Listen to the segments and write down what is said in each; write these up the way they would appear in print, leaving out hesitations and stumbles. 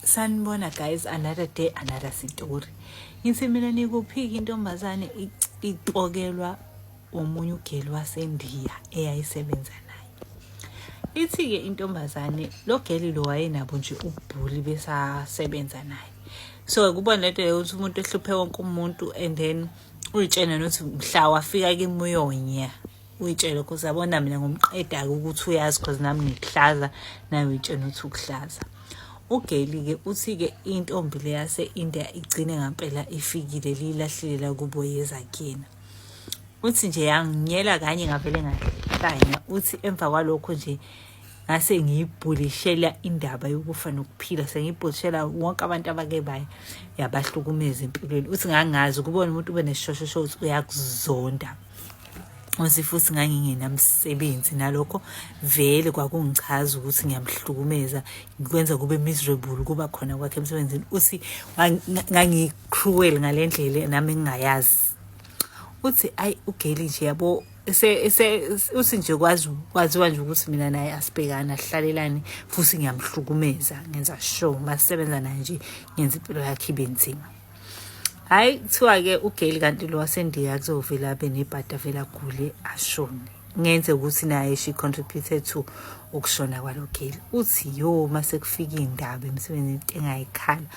Sanibona guys, another day, another story. Ngithi mina nikuphika intombazane iqokelwa omunye ugeli waseNdiya eyayisebenza naye. Ithi ke intombazane lo geli lo wayenabo nje ubhuli besasebenza naye. So kubona lento ukuthi umuntu ehluphe wonke umuntu and then uyitshena nokuthi mhla wafika kimuyonya. Uyitshela ukuthi yabona mina ngomqeda ukuthi uyazi because nami ngikuhlaza nawe uyitshena ukuthi ukuhlaza. Ugeli ke uthi ke intombi le yase India igcine ngempela ifikile lilahlile kubo yeza kuyena. Uthi nje yanginyela kanye ngavele ngahlanya. Uthi emva kwalokho nje ngase ngiyibhulishela indaba yokufa nokuphila, sengiyibhulishela wonke abantu abake baye yabahlukumeza empilweni. Uthi ngangazi ukubona umuntu ube nesishosho uyakuzonda. Uthi futhi ngangingenamsebenzi nalokho vele kwakungichaza ukuthi ngiyamhlukumeza ngikwenza kube miserable kuba khona kwakhe emsebenzini. Uthi ngangicruel ngalendlela nami ngingayazi. Uthi ayi ugeli nje yabo uthi nje kwaziwa nje ukuthi mina naye asibhekana ahlalelani futhi ngiyamhlukumeza ngenza sure masebenza naye nje ngenza impilo yakhe ibe nzima. Hayi kuthiwa ke ugeli kanti lo waseNdiya kuzovela abe nebhada vela gule ashone. Ngenze ukuthi naye she contributed to ukushona kwalogeli. Uthi yo mase kufika indaba emsebenzini engayikhala.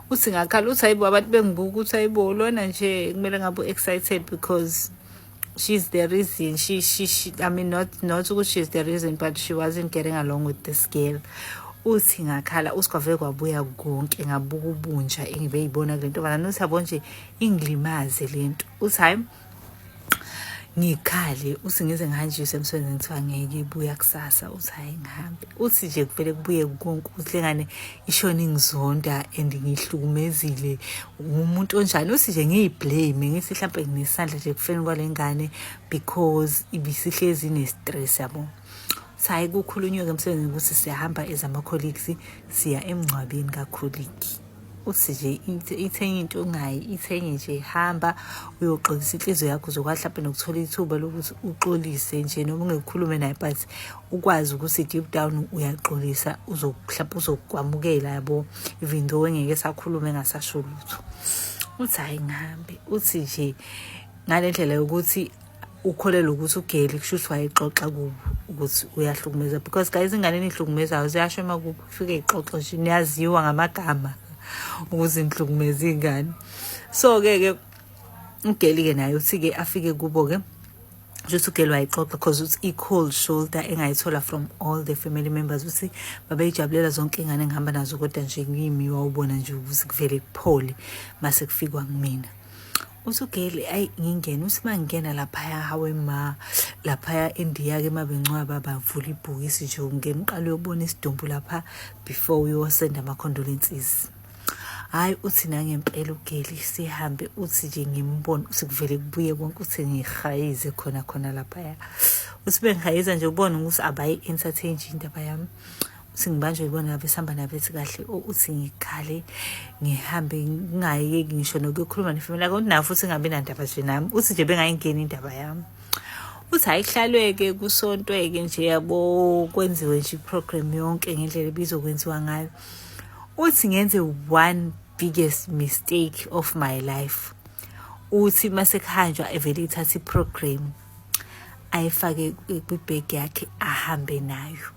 Uthi ngakhala uthi hayibo abantu bengibuka ukuthi hayibo lona nje kumele ngabe excited because she's the reason she I mean not ukuthi she's the reason but she wasn't getting along with this girl. Uthi ngakhala usikwavele kwabuya konke ngabuka ubunja engibe yibona kulento bana uthi yabo nje ingilimaze lento. Uthi hayi ngikhale uthi ngize ngihanjiswe emsebenzini kuthiwa ngeke ibuya kusasa. Uthi hayi ngihambe. Uthi nje kuvele kubuye konke uthi lengane ishona ingizonda and ngihlukumezile umuntu onjani. Uthi nje ngiyiblame ngithi mhlawumbe nginesandla nje kufeni kwalengane because ibisihlezi ine-stress yabo. Sayi kukhulunywe ke emsebenzini ukuthi siyahamba ezama colleagues siya emncwabeni kacolleague. Uthi nje ithenye into ongayi ithenye nje hamba uyoxolisa inhliziyo yakho uzokwazi mhlawumbe nokuthola ithuba lokuthi uxolise nje noma ungekhulume naye but ukwazi ukuthi deep down uyaxolisa mhlawumbe uzokwamukela yabo even though ngeke sakhulume ngasasho lutho. Uthi hayi ngihambe. Uthi nje ngalendlela yokuthi ukholelwa ukuthi ugeli kushuthi wayexoxa kubo ukuthi uyahlukumeza because guys ingane enihlukumezayo ziyasho emakubo ufike ixoxo nje niyaziwa ngamagama ukuthi nihlukumeza ingane. So ke ugeli ke naye uthi ke afike kubo ke just ugeli wayexoxa because it's equal shoulder engayithola from all the family members. Uthi babeyijabulela zonke ingane engihamba nazo kodwa nje ngimi wawubona nje ukuthi kuvele kuphole mase kufikwa kumina. Usugeli ayi ngingena uthi mangena lapha hawe ma lapha eNdiya ke mabencwaba bavula ibhokisi nje ngemqalo yobona isidumbu lapha before uyosenda ama condolences. Hayi uthi nangempela ugeli sihambe. Uthi nje ngimbona uthi kuvele kubuye konke uthi ngihayize khona lapha. Uthi bengihayiza nje ubona ukuthi abayi entertain nje indaba yami. Uthi ngibanjwe ibona ngabe sihamba nabethi kahle. Uthi ngikhale ngihambe ngingayeki ngisho nokukhuluma nefamily yakho nayo futhi ngabe nandaba nje nami. Uthi nje bengayingeni indaba yami. Uthi ayihlalweke kusontweke nje yabo kwenziwe nje program yonke ngendlela ebizokwenziwa ngayo. Uthi ngenze one biggest mistake of my life. Uthi mase kuhanjwa evele ithatha iprogram ayifake kwibag yakhe ahambe nayo.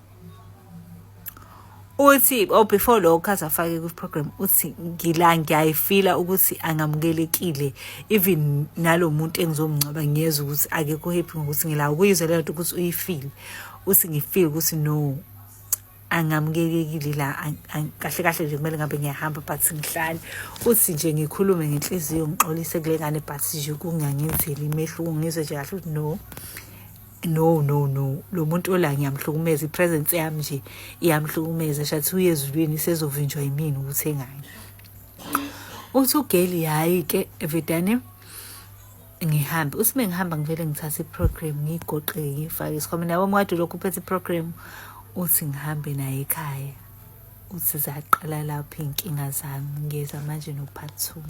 Uthi before lo khaza afake ku program uthi ngiyayifila ukuthi angamukelekile even nalomuntu engizomncaba ngiyeza ukuthi akekho happy ngokuthi ngilawo kuyizela lento ukuthi uyifeel. Uthi ngifeel ukuthi no angamukelekile la kahle nje kumele ngabe ngiyahamba but ngihlale. Uthi nje ngikhulume ngenhliziyo ngixolise kule ngane but nje kungangenzeli imehluko ngizwe nje kahle ukuthi no lo muntu ola ngiyamhlukumeza ipresence yami nje iyamhlukumeza shathi uyezulwini sezovinjwa yimini ukuthi engani. Uthi ugeli hayi ke evidane ngihambe. Uthi mengihamba ngivele ngithatha iprogram ngigoqe ngifake isikhwameni yabo mwadu lokhu uphethe iprogram. Uthi ngihambe naye ekhaya. Uthi zaqala lapha inkinga zami ngeza manje no part 2.